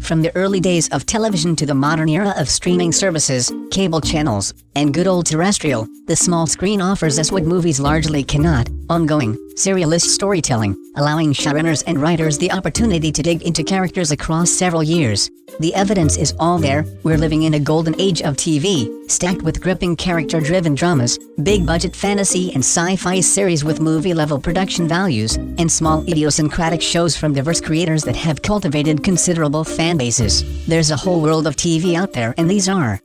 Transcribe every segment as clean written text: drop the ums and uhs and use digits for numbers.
From the early days of television to the modern era of streaming services, cable channels, and good old terrestrial, the small screen offers us what movies largely cannot: ongoing, serialist storytelling, allowing showrunners and writers the opportunity to dig into characters across several years. The evidence is all there. We're living in a golden age of TV, stacked with gripping character-driven dramas, big-budget fantasy and sci-fi series with movie-level production values, and small idiosyncratic shows from diverse creators that have cultivated considerable fan bases. There's a whole world of TV out there, and these are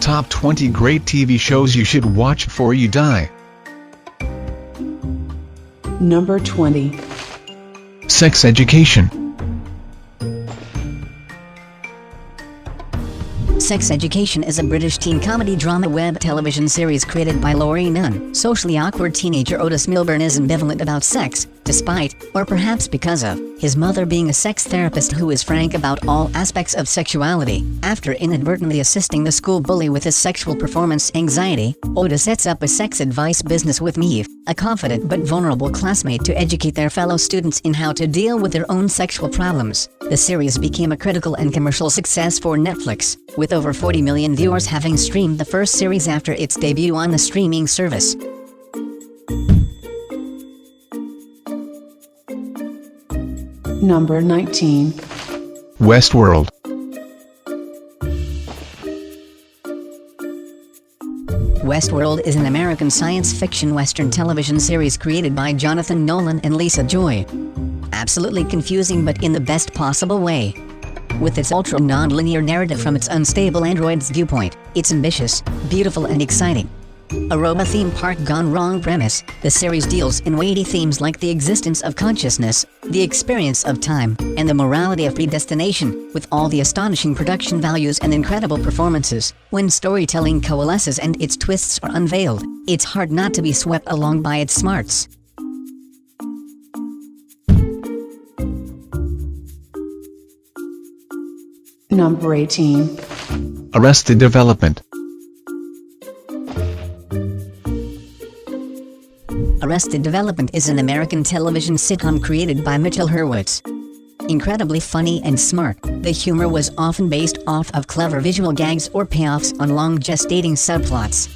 Top 20 Great TV Shows You Should Watch Before You Die. Number 20. Sex Education. Sex Education is a British teen comedy drama web television series created by Laurie Nunn. Socially awkward teenager Otis Milburn is ambivalent about sex, despite, or perhaps because of, his mother being a sex therapist who is frank about all aspects of sexuality. After inadvertently assisting the school bully with his sexual performance anxiety, Otis sets up a sex advice business with Maeve, a confident but vulnerable classmate, to educate their fellow students in how to deal with their own sexual problems. The series became a critical and commercial success for Netflix, with over 40 million viewers having streamed the first series after its debut on the streaming service. Number 19. Westworld. Westworld is an American science fiction western television series created by Jonathan Nolan and Lisa Joy. Absolutely confusing, but in the best possible way. With its ultra non-linear narrative from its unstable android's viewpoint, it's ambitious, beautiful and exciting. A robot theme park gone wrong premise, the series deals in weighty themes like the existence of consciousness, the experience of time, and the morality of predestination, with all the astonishing production values and incredible performances. When storytelling coalesces and its twists are unveiled, it's hard not to be swept along by its smarts. Number 18. Arrested Development. Arrested Development is an American television sitcom created by Mitchell Hurwitz. Incredibly funny and smart, the humor was often based off of clever visual gags or payoffs on long gestating subplots.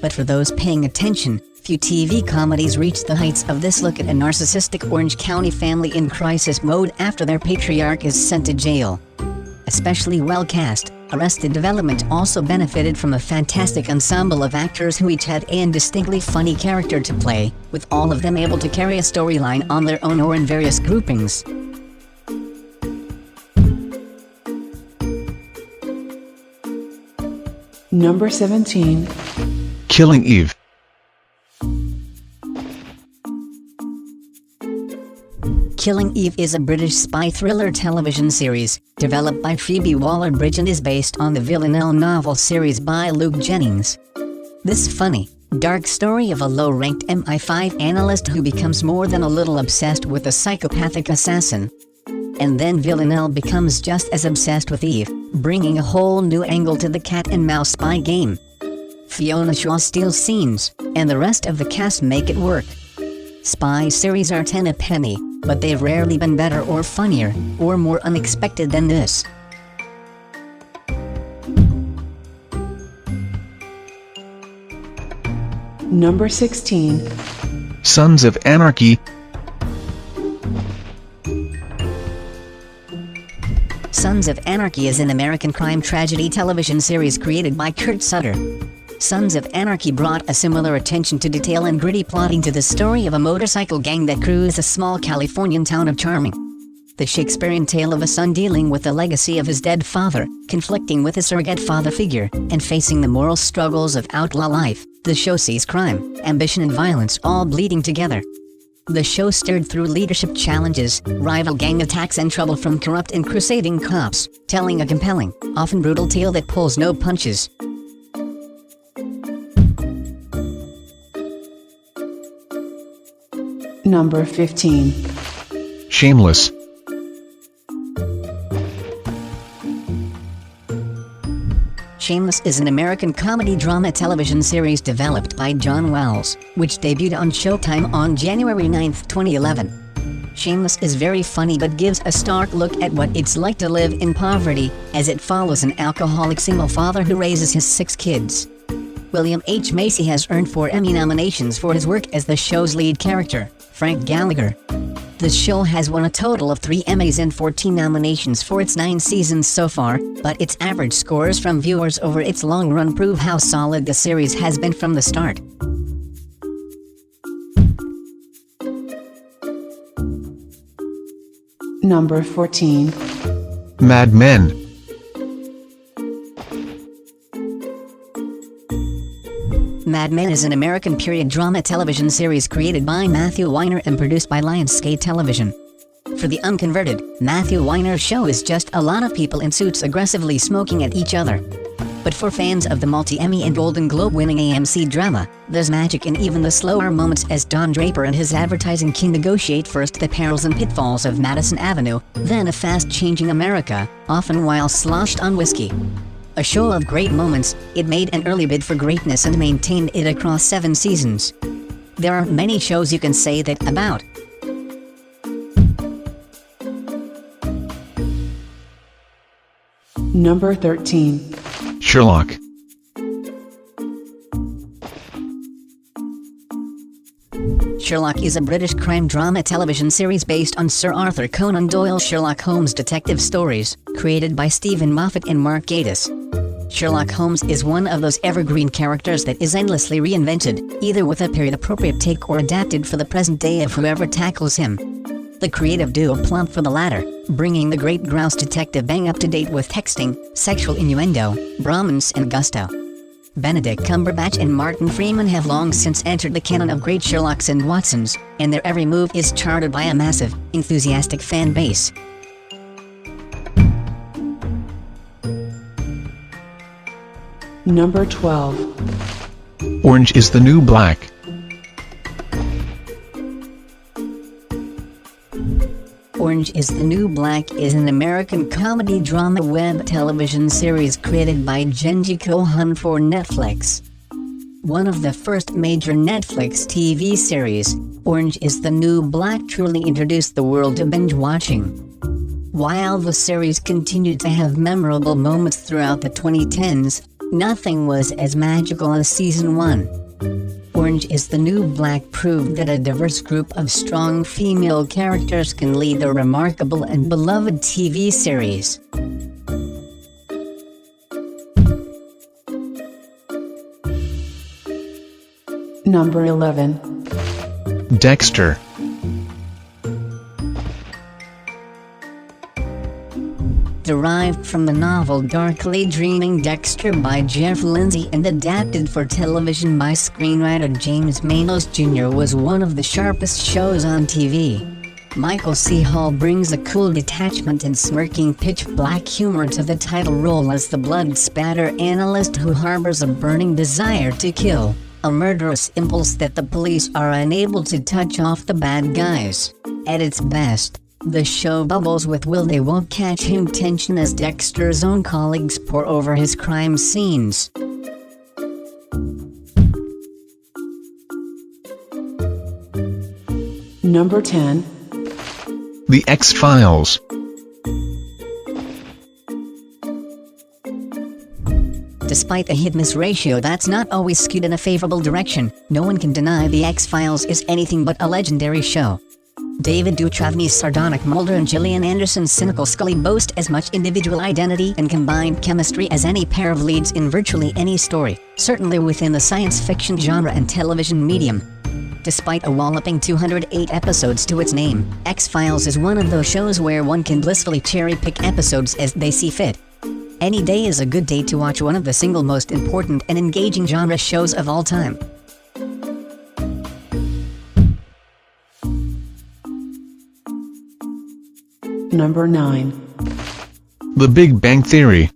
But for those paying attention, few TV comedies reach the heights of this look at a narcissistic Orange County family in crisis mode after their patriarch is sent to jail. Especially well cast, Arrested Development also benefited from a fantastic ensemble of actors who each had a distinctly funny character to play, with all of them able to carry a storyline on their own or in various groupings. Number 17. Killing Eve. Killing Eve is a British spy thriller television series, developed by Phoebe Waller-Bridge and is based on the Villanelle novel series by Luke Jennings. This funny, dark story of a low-ranked MI5 analyst who becomes more than a little obsessed with a psychopathic assassin. And then Villanelle becomes just as obsessed with Eve, bringing a whole new angle to the cat-and-mouse spy game. Fiona Shaw steals scenes, and the rest of the cast make it work. Spy series are 10 a penny, but they've rarely been better or funnier, or more unexpected than this. Number 16. Sons of Anarchy. Sons of Anarchy is an American crime tragedy television series created by Kurt Sutter. Sons of Anarchy brought a similar attention to detail and gritty plotting to the story of a motorcycle gang that crews a small Californian town of Charming. The Shakespearean tale of a son dealing with the legacy of his dead father, conflicting with his surrogate father figure, and facing the moral struggles of outlaw life. The show sees crime, ambition and violence all bleeding together. The show stirred through leadership challenges, rival gang attacks and trouble from corrupt and crusading cops, telling a compelling, often brutal tale that pulls no punches. Number 15. Shameless. Shameless is an American comedy drama television series developed by John Wells, which debuted on Showtime on January 9, 2011. Shameless is very funny but gives a stark look at what it's like to live in poverty, as it follows an alcoholic single father who raises his 6 kids. William H. Macy has earned 4 Emmy nominations for his work as the show's lead character, Frank Gallagher. The show has won a total of 3 Emmys and 14 nominations for its 9 seasons so far, but its average scores from viewers over its long run prove how solid the series has been from the start. Number 14. Mad Men. Mad Men is an American period drama television series created by Matthew Weiner and produced by Lionsgate Television. For the unconverted, Matthew Weiner's show is just a lot of people in suits aggressively smoking at each other. But for fans of the multi-Emmy and Golden Globe-winning AMC drama, there's magic in even the slower moments as Don Draper and his advertising king negotiate first the perils and pitfalls of Madison Avenue, then a fast-changing America, often while sloshed on whiskey. A show of great moments, it made an early bid for greatness and maintained it across 7 seasons. There aren't many shows you can say that about. Number 13. Sherlock. Sherlock is a British crime drama television series based on Sir Arthur Conan Doyle's Sherlock Holmes detective stories, created by Stephen Moffat and Mark Gatiss. Sherlock Holmes is one of those evergreen characters that is endlessly reinvented, either with a period-appropriate take or adapted for the present day of whoever tackles him. The creative duo plumped for the latter, bringing the great grouse detective bang up to date with texting, sexual innuendo, Brahmins and gusto. Benedict Cumberbatch and Martin Freeman have long since entered the canon of great Sherlocks and Watsons, and their every move is charted by a massive, enthusiastic fan base. Number 12. Orange is the New Black. Orange is the New Black is an American comedy drama web television series created by Jenji Kohan for Netflix. One of the first major Netflix TV series, Orange is the New Black truly introduced the world to binge watching. While the series continued to have memorable moments throughout the 2010s, nothing was as magical as Season 1. Orange is the New Black proved that a diverse group of strong female characters can lead a remarkable and beloved TV series. Number 11. Dexter. Derived from the novel Darkly Dreaming Dexter by Jeff Lindsay and adapted for television by screenwriter James Manos Jr. was one of the sharpest shows on TV. Michael C. Hall brings a cool detachment and smirking pitch-black humor to the title role as the blood-spatter analyst who harbors a burning desire to kill, a murderous impulse that the police are unable to touch off the bad guys. At its best, the show bubbles with will they won't catch him tension as Dexter's own colleagues pore over his crime scenes. Number 10. The X-Files. Despite the hit-miss ratio that's not always skewed in a favorable direction, no one can deny The X-Files is anything but a legendary show. David Duchovny's sardonic Mulder and Gillian Anderson's cynical Scully boast as much individual identity and combined chemistry as any pair of leads in virtually any story, certainly within the science fiction genre and television medium. Despite a walloping 208 episodes to its name, X-Files is one of those shows where one can blissfully cherry-pick episodes as they see fit. Any day is a good day to watch one of the single most important and engaging genre shows of all time. Number 9. The Big Bang Theory.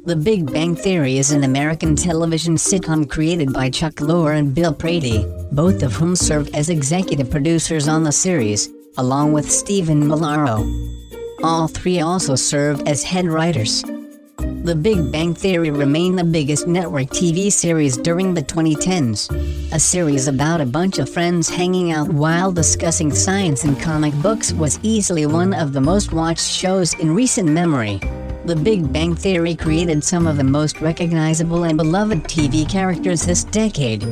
The Big Bang Theory is an American television sitcom created by Chuck Lorre and Bill Prady, both of whom served as executive producers on the series, along with Stephen Malaro. All three also served as head writers. The Big Bang Theory remained the biggest network TV series during the 2010s. A series about a bunch of friends hanging out while discussing science and comic books was easily one of the most watched shows in recent memory. The Big Bang Theory created some of the most recognizable and beloved TV characters this decade.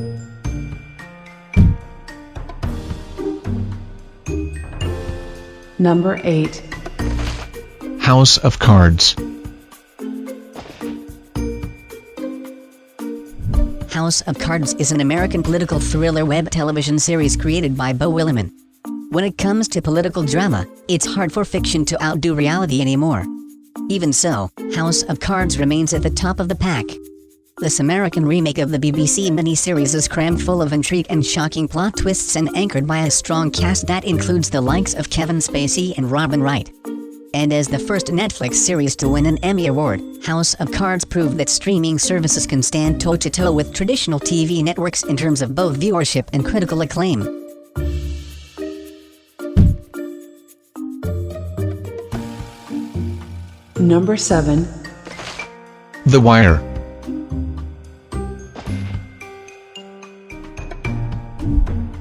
Number 8. House of Cards. House of Cards is an American political thriller web television series created by Beau Willimon. When it comes to political drama, it's hard for fiction to outdo reality anymore. Even so, House of Cards remains at the top of the pack. This American remake of the BBC miniseries is crammed full of intrigue and shocking plot twists and anchored by a strong cast that includes the likes of Kevin Spacey and Robin Wright. And as the first Netflix series to win an Emmy Award, House of Cards proved that streaming services can stand toe-to-toe with traditional TV networks in terms of both viewership and critical acclaim. Number 7. The Wire.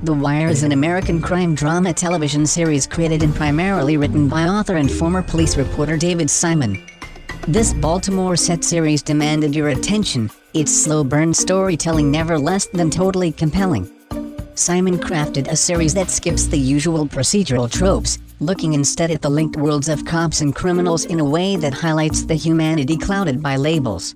The Wire is an American crime drama television series created and primarily written by author and former police reporter David Simon. This Baltimore-set series demanded your attention, its slow-burn storytelling never less than totally compelling. Simon crafted a series that skips the usual procedural tropes, looking instead at the linked worlds of cops and criminals in a way that highlights the humanity clouded by labels.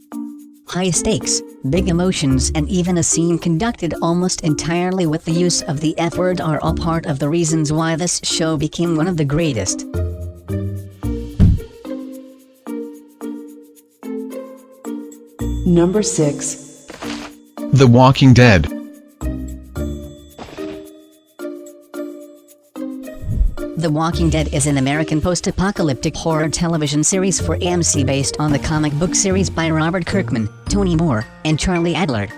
High stakes, big emotions, and even a scene conducted almost entirely with the use of the F-word are all part of the reasons why this show became one of the greatest. Number 6. The Walking Dead. The Walking Dead is an American post-apocalyptic horror television series for AMC based on the comic book series by Robert Kirkman, Tony Moore, and Charlie Adlard.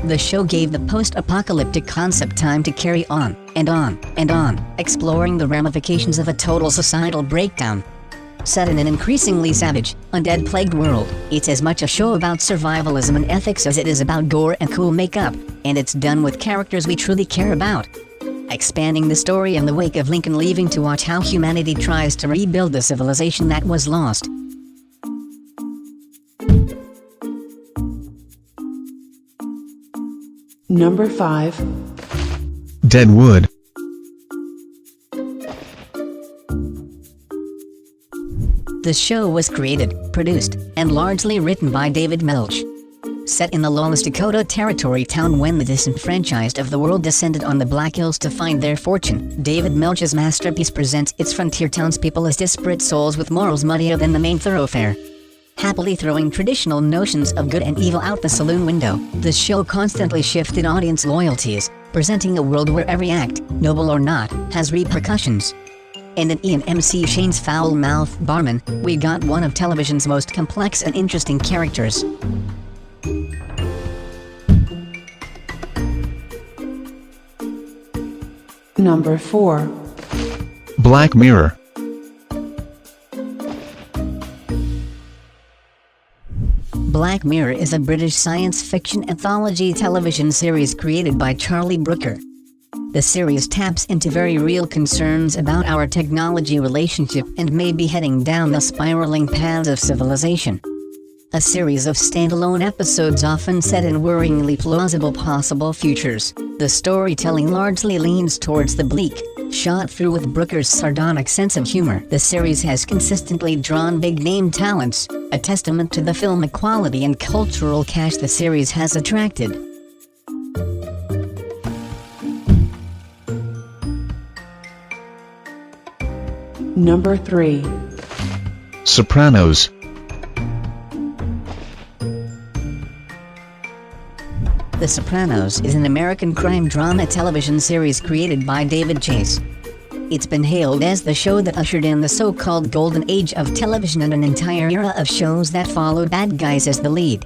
The show gave the post-apocalyptic concept time to carry on, and on, and on, exploring the ramifications of a total societal breakdown. Set in an increasingly savage, undead-plagued world, it's as much a show about survivalism and ethics as it is about gore and cool makeup, and it's done with characters we truly care about. Expanding the story in the wake of Lincoln leaving to watch how humanity tries to rebuild the civilization that was lost. Number 5. Deadwood. The show was created, produced, and largely written by David Milch. Set in the lawless Dakota Territory town when the disenfranchised of the world descended on the Black Hills to find their fortune, David Milch's masterpiece presents its frontier townspeople as disparate souls with morals muddier than the main thoroughfare. Happily throwing traditional notions of good and evil out the saloon window, the show constantly shifted audience loyalties, presenting a world where every act, noble or not, has repercussions. And in Ian M.C. Shane's foul-mouthed barman, we got one of television's most complex and interesting characters. Number 4. Black Mirror. Black Mirror is a British science fiction anthology television series created by Charlie Brooker. The series taps into very real concerns about our technology relationship and may be heading down the spiraling paths of civilization. A series of standalone episodes often set in worryingly plausible possible futures, the storytelling largely leans towards the bleak, shot through with Brooker's sardonic sense of humor. The series has consistently drawn big-name talents, a testament to the film quality and cultural cash the series has attracted. Number 3. Sopranos. The Sopranos is an American crime drama television series created by David Chase. It's been hailed as the show that ushered in the so-called golden age of television and an entire era of shows that followed bad guys as the lead.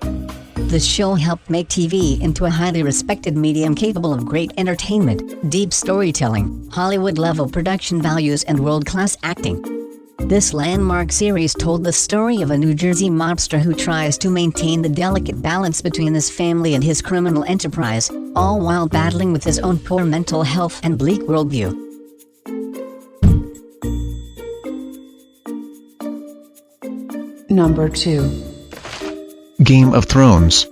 The show helped make TV into a highly respected medium capable of great entertainment, deep storytelling, Hollywood-level production values, and world-class acting. This landmark series told the story of a New Jersey mobster who tries to maintain the delicate balance between his family and his criminal enterprise, all while battling with his own poor mental health and bleak worldview. Number 2. Game of Thrones.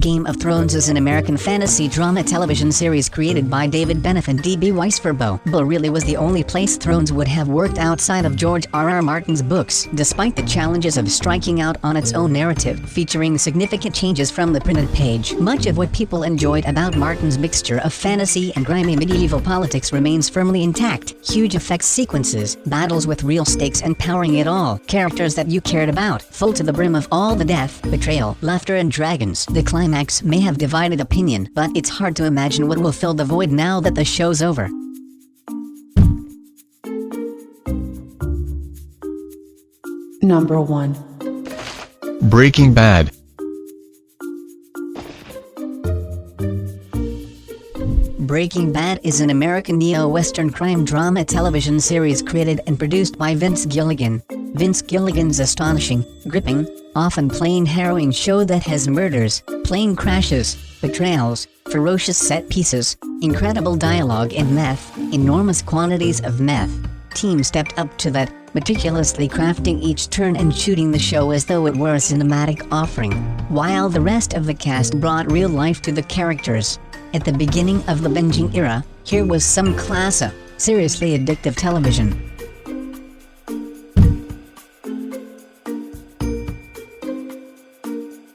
Game of Thrones is an American fantasy drama television series created by David Benioff and D.B. Weiss for Bo really was the only place Thrones would have worked outside of George R.R. Martin's books, despite the challenges of striking out on its own narrative, featuring significant changes from the printed page. Much of what people enjoyed about Martin's mixture of fantasy and grimy medieval politics remains firmly intact. Huge effects sequences, battles with real stakes and powering it all, characters that you cared about, full to the brim of all the death, betrayal, laughter and dragons. The climax may have divided opinion, but it's hard to imagine what will fill the void now that the show's over. Number 1. Breaking Bad. Breaking Bad is an American neo-Western crime drama television series created and produced by Vince Gilligan. Vince Gilligan's astonishing, gripping, often plain harrowing show that has murders, plane crashes, betrayals, ferocious set pieces, incredible dialogue and meth, enormous quantities of meth. Team stepped up to that, meticulously crafting each turn and shooting the show as though it were a cinematic offering, while the rest of the cast brought real life to the characters. At the beginning of the binging era, here was some class of seriously addictive television.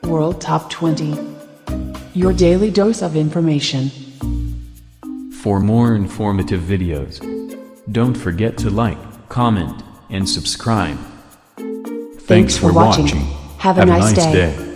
World Top 20. Your daily dose of information. For more informative videos, don't forget to like, comment, and subscribe. Thanks for watching. Have a nice day.